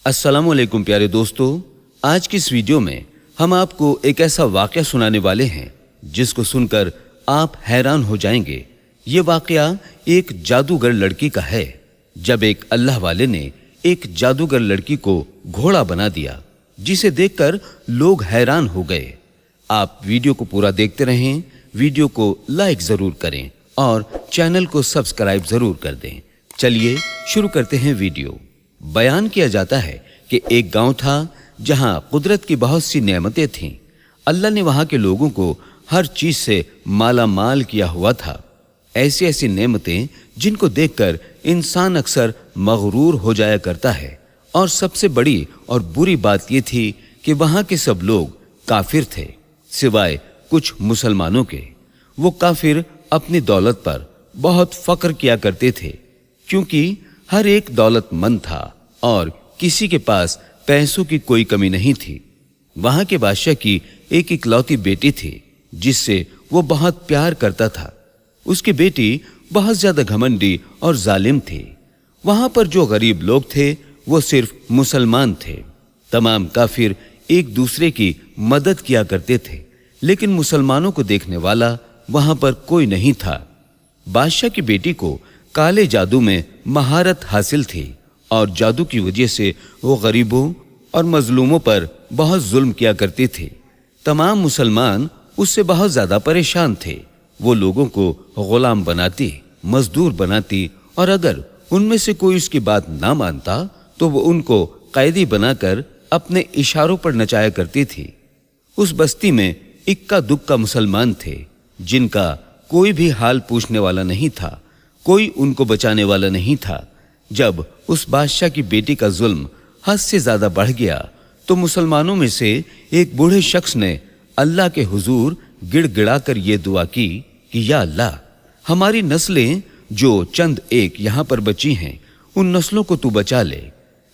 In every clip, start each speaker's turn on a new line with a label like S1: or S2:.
S1: अस्सलाम वालेकुम प्यारे दोस्तों, आज की इस वीडियो में हम आपको एक ऐसा वाकया सुनाने वाले हैं जिसको सुनकर आप हैरान हो जाएंगे। ये वाकया एक जादूगर लड़की का है। जब एक अल्लाह वाले ने एक जादूगर लड़की को घोड़ा बना दिया, जिसे देखकर लोग हैरान हो गए। आप वीडियो को पूरा देखते रहें, वीडियो को लाइक जरूर करें और चैनल को सब्सक्राइब जरूर कर दें। चलिए शुरू करते हैं वीडियो। बयान किया जाता है कि एक गांव था जहां कुदरत की बहुत सी नेमतें थीं। अल्लाह ने वहां के लोगों को हर चीज से माला माल किया हुआ था। ऐसी ऐसी नेमतें जिनको देखकर इंसान अक्सर मगरूर हो जाया करता है। और सबसे बड़ी और बुरी बात यह थी कि वहां के सब लोग काफिर थे, सिवाय कुछ मुसलमानों के। वो काफिर अपनी दौलत पर बहुत फक्र किया करते थे, क्योंकि हर एक दौलतमंद था और किसी के पास पैसों की कोई कमी नहीं थी। वहां के बादशाह की एक इकलौती बेटी थी जिससे वो बहुत प्यार करता था। उसकी बेटी बहुत ज्यादा घमंडी और जालिम थी। वहां पर जो गरीब लोग थे वो सिर्फ मुसलमान थे। तमाम काफिर एक दूसरे की मदद किया करते थे, लेकिन मुसलमानों को देखने वाला वहां पर कोई नहीं था। बादशाह की बेटी को काले जादू में महारत हासिल थी और जादू की वजह से वो गरीबों और मजलूमों पर बहुत जुल्म किया करते थे। तमाम मुसलमान उससे बहुत ज्यादा परेशान थे। वो लोगों को गुलाम बनाती, मजदूर बनाती और अगर उनमें से कोई उसकी बात ना मानता तो वो उनको कैदी बनाकर अपने इशारों पर नचाया करती थी। उस बस्ती में इक्का दुक्का मुसलमान थे जिनका कोई भी हाल पूछने वाला नहीं था, कोई उनको बचाने वाला नहीं था। जब उस बादशाह की बेटी का जुल्म हद से ज्यादा बढ़ गया तो मुसलमानों में से एक बूढ़े शख्स ने अल्लाह के हुजूर गिड़गिड़ाकर ये दुआ की कि या अल्लाह, हमारी नस्लें जो चंद एक यहाँ पर बची हैं, उन नस्लों को तू बचा ले।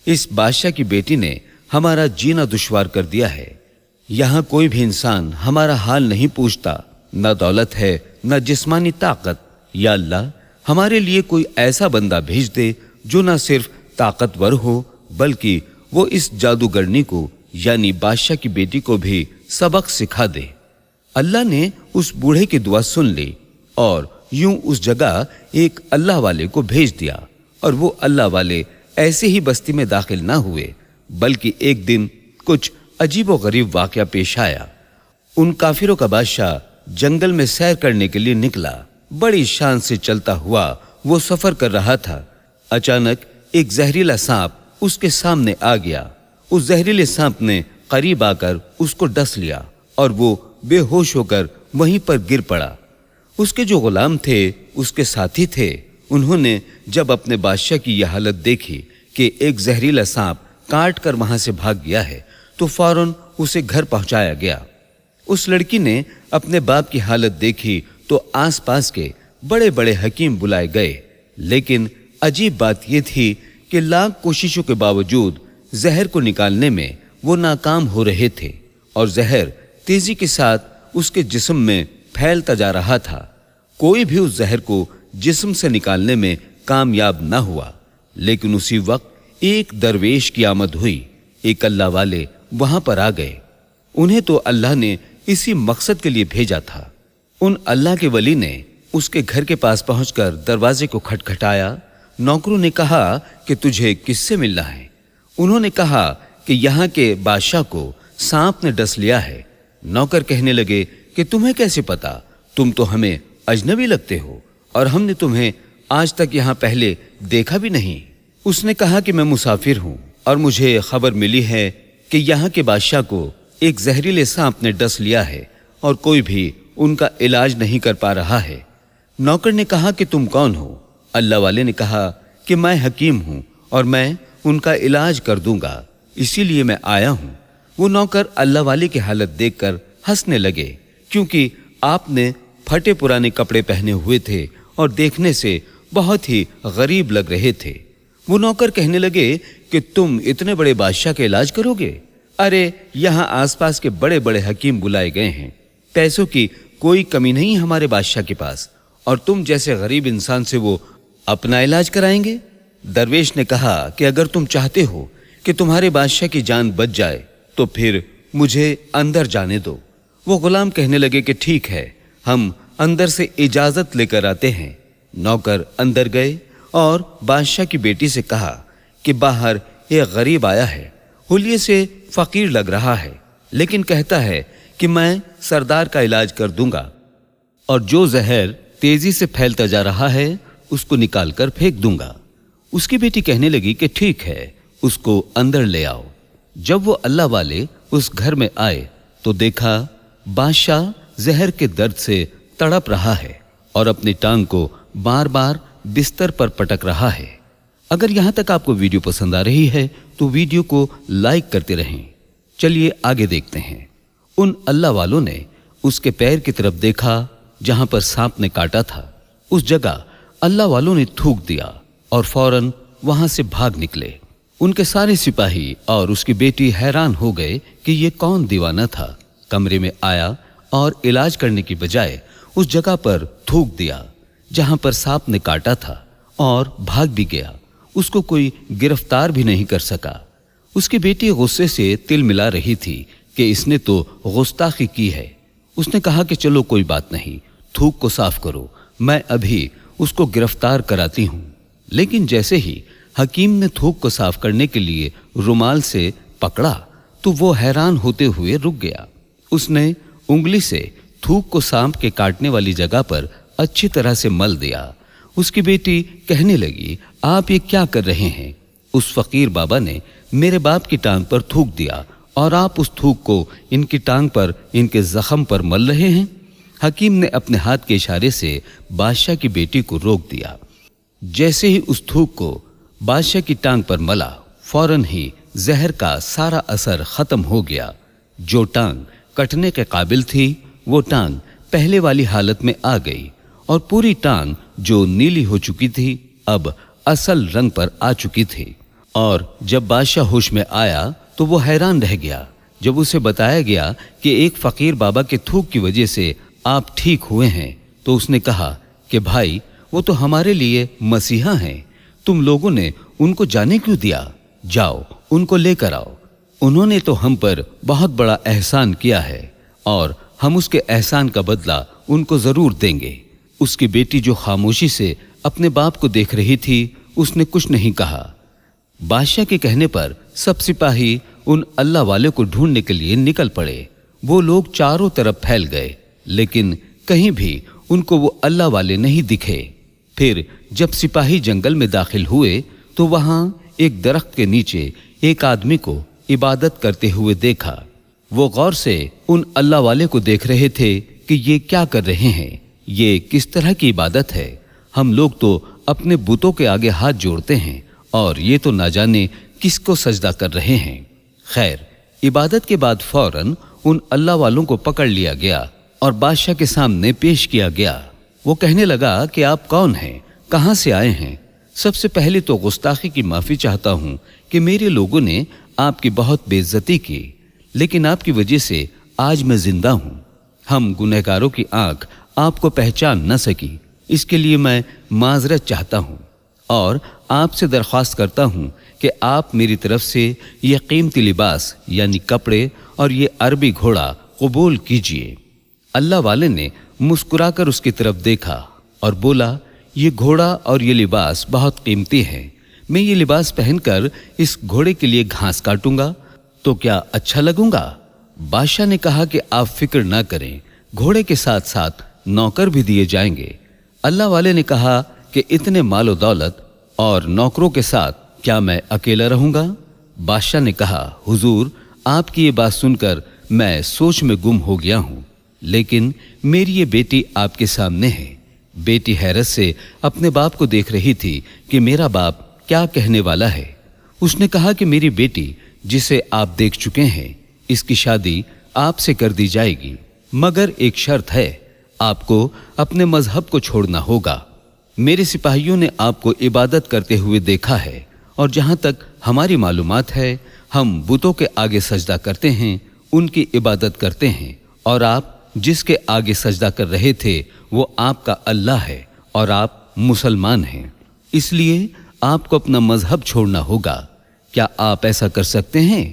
S1: इस बादशाह की बेटी ने हमारा जीना दुश्वार कर दिया है। यहाँ कोई भी इंसान हमारा हाल नहीं पूछता, न दौलत है न जिस्मानी ताकत। या अल्लाह, हमारे लिए कोई ऐसा बंदा भेज दे जो न सिर्फ ताकतवर हो बल्कि वो इस जादूगरनी को यानी बादशाह की बेटी को भी सबक सिखा दे। अल्लाह ने उस बूढ़े की दुआ सुन ली और यूं उस जगह एक अल्लाह वाले को भेज दिया। और वो अल्लाह वाले ऐसे ही बस्ती में दाखिल ना हुए, बल्कि एक दिन कुछ अजीबो गरीब वाकया पेश आया। उन काफिरों का बादशाह जंगल में सैर करने के लिए निकला। बड़ी शान से चलता हुआ वो सफर कर रहा था। अचानक एक जहरीला सांप उसके सामने आ गया। उस जहरीले सांप ने करीब आकर उसको डस लिया और वो बेहोश होकर वहीं पर गिर पड़ा। उसके जो गुलाम थे, उसके साथी थे, उन्होंने जब अपने बादशाह की यह हालत देखी कि एक जहरीला सांप काट कर वहां से भाग गया है, तो फौरन उसे घर पहुंचाया गया। उस लड़की ने अपने बाप की हालत देखी तो आसपास के बड़े बड़े हकीम बुलाए गए, लेकिन अजीब बात यह थी कि लाख कोशिशों के बावजूद जहर को निकालने में वो नाकाम हो रहे थे और जहर तेजी के साथ उसके जिस्म में फैलता जा रहा था। कोई भी उस जहर को जिस्म से निकालने में कामयाब ना हुआ। लेकिन उसी वक्त एक दरवेश की आमद हुई। एक अल्लाह वाले वहां पर आ गए। उन्हें तो अल्लाह ने इसी मकसद के लिए भेजा था। उन अल्लाह के वली ने उसके घर के पास पहुंचकर दरवाजे को खटखटाया। नौकरों ने कहा कि तुझे किससे मिलना है? उन्होंने कहा कि यहाँ के बादशाह को सांप ने डस लिया है। नौकर कहने लगे कि तुम्हें कैसे पता? तुम तो हमें अजनबी लगते हो और हमने तुम्हें आज तक यहाँ पहले देखा भी नहीं। उसने कहा कि मैं मुसाफिर हूँ और मुझे खबर मिली है कि यहाँ के बादशाह को एक जहरीले सांप ने डस लिया है और कोई भी उनका इलाज नहीं कर पा रहा है। नौकर ने कहा कि तुम कौन हो? अल्लाह वाले ने कहा कि मैं हकीम हूं और मैं उनका इलाज कर दूंगा, इसीलिए मैं आया हूं। वो नौकर अल्लाह वाले की हालत देखकर हंसने लगे, क्योंकि आपने फटे पुराने कपड़े पहने हुए थे और देखने से बहुत ही गरीब लग रहे थे। वो नौकर कहने लगे कि तुम इतने बड़े बादशाह का इलाज करोगे? अरे यहाँ आसपास के बड़े बड़े हकीम बुलाए गए हैं, पैसों की कोई कमी नहीं हमारे बादशाह के पास, और तुम जैसे गरीब इंसान से वो अपना इलाज कराएंगे? दरवेश ने कहा कि अगर तुम चाहते हो कि तुम्हारे बादशाह की जान बच जाए तो फिर मुझे अंदर जाने दो। वो गुलाम कहने लगे कि ठीक है, हम अंदर से इजाजत लेकर आते हैं। नौकर अंदर गए और बादशाह की बेटी से कहा कि बाहर एक गरीब आया है, हुलिये से फकीर लग रहा है, लेकिन कहता है कि मैं सरदार का इलाज कर दूंगा और जो जहर तेजी से फैलता जा रहा है उसको निकाल कर फेंक दूंगा। उसकी बेटी कहने लगी कि ठीक है, उसको अंदर ले आओ। जब वो अल्लाह वाले उस घर में आए तो देखा बादशाह जहर के दर्द से तड़प रहा है और अपनी टांग को बार बार बिस्तर पर पटक रहा है। अगर यहां तक आपको वीडियो पसंद आ रही है तो वीडियो को लाइक करते रहें। चलिए आगे देखते हैं। उन अल्लाह वालों ने उसके पैर की तरफ देखा जहां पर सांप ने काटा था। उस जगह अल्लाह वालों ने थूक दिया और फौरन वहां से भाग निकले। उनके सारे सिपाही और उसकी बेटी हैरान हो गए कि ये कौन दीवाना था। कमरे में आया और इलाज करने की बजाय उस जगह पर थूक दिया जहां पर सांप ने काटा था और भाग भी गया। उसको कोई गिरफ्तार भी नहीं कर सका। उसकी बेटी गुस्से से तिल मिला रही थी कि इसने तो गुस्ताखी की है। उसने कहा कि चलो कोई बात नहीं, थूक को साफ करो, मैं अभी उसको गिरफ्तार कराती हूं। लेकिन जैसे ही हकीम ने थूक को साफ करने के लिए रुमाल से पकड़ा तो वो हैरान होते हुए रुक गया। उसने उंगली से थूक को सांप के काटने वाली जगह पर अच्छी तरह से मल दिया। उसकी बेटी कहने लगी, आप ये क्या कर रहे हैं? उस फकीर बाबा ने मेरे बाप की टांग पर थूक दिया और आप उस थूक को इनकी टांग पर, इनके जख्म पर मल रहे हैं। हकीम ने अपने हाथ के इशारे से बादशाह की बेटी को रोक दिया। जैसे ही उस थूक को बादशाह की टांग पर मला, फौरन ही जहर का सारा असर खत्म हो गया। जो टांग कटने के काबिल थी वो टांग पहले वाली हालत में आ गई और पूरी टांग जो नीली हो चुकी थी अब असल रंग पर आ चुकी थी। और जब बादशाह होश में आया तो वो हैरान रह गया। जब उसे बताया गया कि एक फकीर बाबा के थूक की वजह से आप ठीक हुए हैं तो उसने कहा कि भाई, वो तो हमारे लिए मसीहा हैं, तुम लोगों ने उनको जाने क्यों दिया? जाओ उनको लेकर आओ। उन्होंने तो हम पर बहुत बड़ा एहसान किया है और हम उसके एहसान का बदला उनको जरूर देंगे। उसकी बेटी जो खामोशी से अपने बाप को देख रही थी उसने कुछ नहीं कहा। बादशाह के कहने पर सब सिपाही उन अल्लाह वाले को ढूंढने के लिए निकल पड़े। वो लोग चारों तरफ फैल गए लेकिन कहीं भी उनको वो अल्लाह वाले नहीं दिखे। फिर जब सिपाही जंगल में दाखिल हुए तो वहां एक दरख्त के नीचे एक आदमी को इबादत करते हुए देखा। वो गौर से उन अल्लाह वाले को देख रहे थे कि ये क्या कर रहे हैं, ये किस तरह की इबादत है। हम लोग तो अपने बुतों के आगे हाथ जोड़ते हैं और ये तो ना जाने किसको सजदा कर रहे हैं। खैर, इबादत के बाद फौरन उन अल्लाह वालों को पकड़ लिया गया और बादशाह के सामने पेश किया गया। वो कहने लगा कि आप कौन हैं, कहां से आए हैं? सबसे पहले तो गुस्ताखी की माफी चाहता हूं कि मेरे लोगों ने आपकी बहुत बेइज्जती की, लेकिन आपकी वजह से आज मैं जिंदा हूं। हम गुनहगारों की आंख आपको पहचान न सकी, इसके लिए मैं माजरत चाहता हूं और आपसे दरख्वास्त करता हूं कि आप मेरी तरफ से ये कीमती लिबास यानी कपड़े और ये अरबी घोड़ा कबूल कीजिए। अल्लाह वाले ने मुस्कुराकर उसकी तरफ देखा और बोला, ये घोड़ा और ये लिबास बहुत कीमती है। मैं ये लिबास पहनकर इस घोड़े के लिए घास काटूंगा तो क्या अच्छा लगूंगा? बादशाह ने कहा कि आप फिक्र ना करें, घोड़े के साथ साथ नौकर भी दिए जाएंगे। अल्लाह वाले ने कहा कि इतने मालो दौलत और नौकरों के साथ क्या मैं अकेला रहूंगा? बादशाह ने कहा, हुजूर, आपकी ये बात सुनकर मैं सोच में गुम हो गया हूं, लेकिन मेरी ये बेटी आपके सामने है। बेटी हैरत से अपने बाप को देख रही थी कि मेरा बाप क्या कहने वाला है। उसने कहा कि मेरी बेटी जिसे आप देख चुके हैं, इसकी शादी आपसे कर दी जाएगी, मगर एक शर्त है, आपको अपने मजहब को छोड़ना होगा। मेरे सिपाहियों ने आपको इबादत करते हुए देखा है और जहां तक हमारी मालूमात है हम बुतों के आगे सजदा करते हैं, उनकी इबादत करते हैं और आप जिसके आगे सजदा कर रहे थे वो आपका अल्लाह है और आप मुसलमान हैं। इसलिए आपको अपना मजहब छोड़ना होगा। क्या आप ऐसा कर सकते हैं?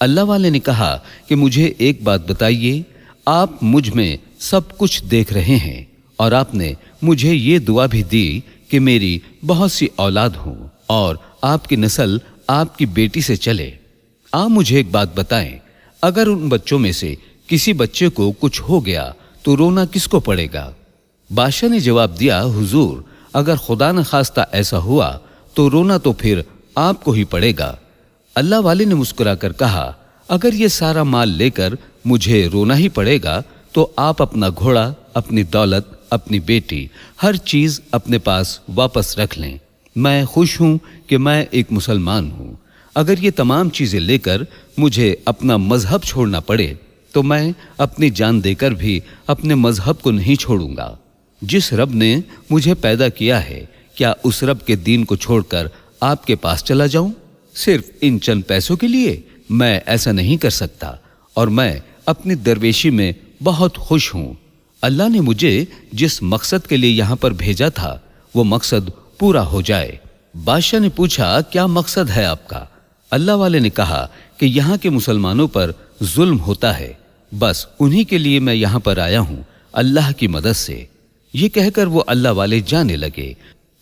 S1: अल्लाह वाले ने कहा कि मुझे एक बात बताइए, आप मुझ में सब कुछ देख रहे हैं और आपने मुझे ये दुआ भी दी कि मेरी बहुत सी औलाद हो और आपकी नस्ल आपकी बेटी से चले। आप मुझे एक बात बताएं, अगर उन बच्चों में से किसी बच्चे को कुछ हो गया तो रोना किसको पड़ेगा? बादशाह ने जवाब दिया, हुजूर, अगर खुदा न खास्ता ऐसा हुआ तो रोना तो फिर आपको ही पड़ेगा। अल्लाह वाले ने मुस्कुराकर कहा, अगर ये सारा माल लेकर मुझे रोना ही पड़ेगा तो आप अपना घोड़ा, अपनी दौलत, अपनी बेटी, हर चीज अपने पास वापस रख लें। मैं खुश हूं कि मैं एक मुसलमान हूं। अगर ये तमाम चीजें लेकर मुझे अपना मजहब छोड़ना पड़े तो मैं अपनी जान देकर भी अपने मजहब को नहीं छोड़ूंगा। जिस रब ने मुझे पैदा किया है, क्या उस रब के दीन को छोड़कर आपके पास चला जाऊं सिर्फ इन चंद पैसों के लिए? मैं ऐसा नहीं कर सकता और मैं अपनी दरवेशी में बहुत खुश हूं। अल्लाह ने मुझे जिस मकसद के लिए यहां पर भेजा था वो मकसद पूरा हो जाए। बादशाह ने पूछा, क्या मकसद है आपका? अल्लाह वाले ने कहा कि यहाँ के मुसलमानों पर जुल्म होता है, बस उन्हीं के लिए मैं यहाँ पर आया हूँ अल्लाह की मदद से। ये कहकर वो अल्लाह वाले जाने लगे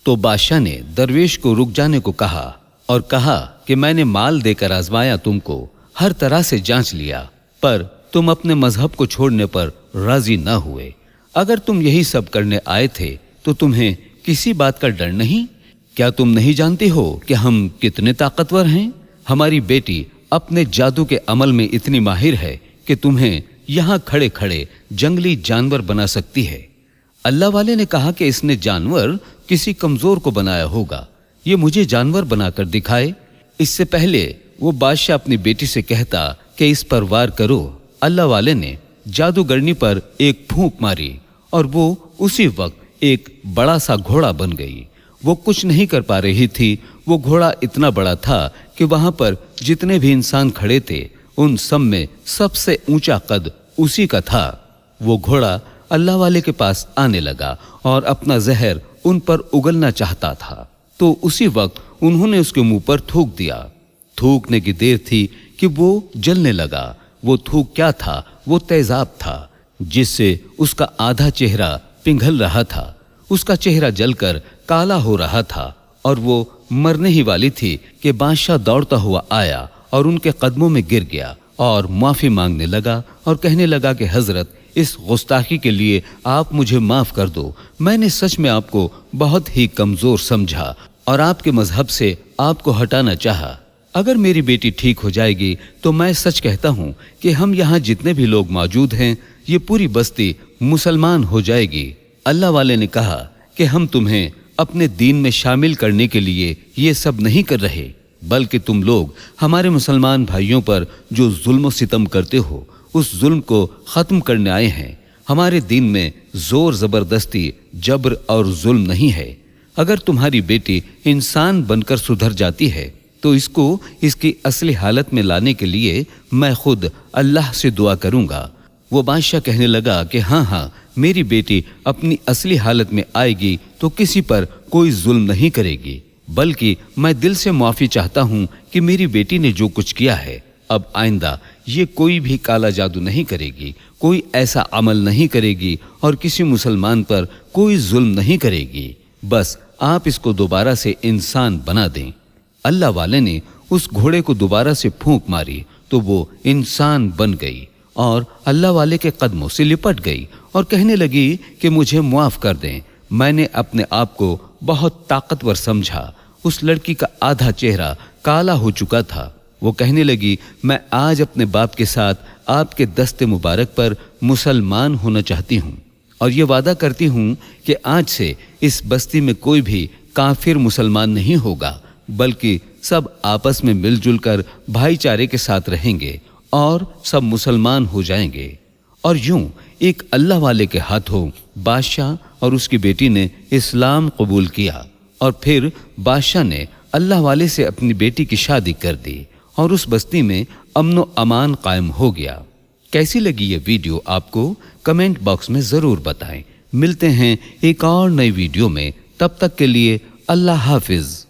S1: तो बादशाह ने दरवेश को रुक जाने को कहा और कहा कि मैंने माल देकर आजमाया, तुमको हर तरह से जांच लिया, पर तुम अपने मजहब को छोड़ने पर राजी ना हुए। अगर तुम यही सब करने आए थे तो तुम्हें किसी बात का डर नहीं? क्या तुम नहीं जानते हो कि हम कितने ताकतवर हैं? हमारी बेटी अपने जादू के अमल में इतनी माहिर है कि तुम्हें यहाँ खड़े खड़े जंगली जानवर बना सकती है। अल्लाह वाले ने कहा कि इसने जानवर किसी कमजोर को बनाया होगा, ये मुझे जानवर बनाकर दिखाए। इससे पहले वो बादशाह अपनी बेटी से कहता कि इस पर वार करो, अल्लाह वाले ने जादूगरनी पर एक फूंक मारी और वो उसी वक्त एक बड़ा सा घोड़ा बन गई। वो कुछ नहीं कर पा रही थी। वो घोड़ा इतना बड़ा था कि वहां पर जितने भी इंसान खड़े थे उन सब में सबसे ऊंचा कद उसी का था। वो घोड़ा अल्लाह वाले के पास आने लगा और अपना जहर उन पर उगलना चाहता था, तो उसी वक्त उन्होंने उसके मुंह पर थूक दिया। थूकने की देर थी कि वो जलने लगा। वो थूक क्या था? वो तेजाब था, जिससे उसका आधा चेहरा पिघल रहा था। उसका चेहरा जलकर काला हो रहा था और वो मरने ही वाली थी कि बादशाह दौड़ता हुआ आया और उनके कदमों में गिर गया और माफी मांगने लगा और कहने लगा कि हजरत, इस गुस्ताखी के लिए आप मुझे माफ कर दो। मैंने सच में आपको बहुत ही कमजोर समझा और आपके मजहब से आपको हटाना चाहा। अगर मेरी बेटी ठीक हो जाएगी तो मैं सच कहता हूँ कि हम यहाँ जितने भी लोग मौजूद हैं, ये पूरी बस्ती मुसलमान हो जाएगी। अल्लाह वाले ने कहा कि हम तुम्हें अपने दीन में शामिल करने के लिए ये सब नहीं कर रहे, बल्कि तुम लोग हमारे मुसलमान भाइयों पर जो जुल्म सितम करते हो उस जुल्म को खत्म करने आए हैं। हमारे दीन में जोर जबरदस्ती, जबर और जुल्म नहीं है। अगर तुम्हारी बेटी इंसान बनकर सुधर जाती है तो इसको इसकी असली हालत में लाने के लिए मैं खुद अल्लाह से दुआ करूंगा। वो बादशाह कहने लगा कि हाँ, मेरी बेटी अपनी असली हालत में आएगी तो किसी पर कोई जुल्म नहीं करेगी, बल्कि मैं दिल से माफी चाहता हूँ कि मेरी बेटी ने जो कुछ किया है, अब आइंदा ये कोई भी काला जादू नहीं करेगी, कोई ऐसा अमल नहीं करेगी और किसी मुसलमान पर कोई जुल्म नहीं करेगी। बस आप इसको दोबारा से इंसान बना दें। अल्लाह वाले ने उस घोड़े को दोबारा से फूंक मारी तो वो इंसान बन गई और अल्लाह वाले के कदमों से लिपट गई और कहने लगी कि मुझे मुआफ कर दें, मैंने अपने आप को बहुत ताकतवर समझा। उस लड़की का आधा चेहरा काला हो चुका था। वो कहने लगी, मैं आज अपने बाप के साथ आपके दस्ते मुबारक पर मुसलमान होना चाहती हूँ और ये वादा करती हूँ कि आज से इस बस्ती में कोई भी काफिर मुसलमान नहीं होगा, बल्कि सब आपस में मिलजुल कर भाईचारे के साथ रहेंगे और सब मुसलमान हो जाएंगे। और यूं एक अल्लाह वाले के हाथों बादशाह और उसकी बेटी ने इस्लाम कबूल किया और फिर बादशाह ने अल्लाह वाले से अपनी बेटी की शादी कर दी और उस बस्ती में अमन अमान कायम हो गया। कैसी लगी ये वीडियो आपको कमेंट बॉक्स में जरूर बताएं। मिलते हैं एक और नई वीडियो में, तब तक के लिए अल्लाह हाफिज।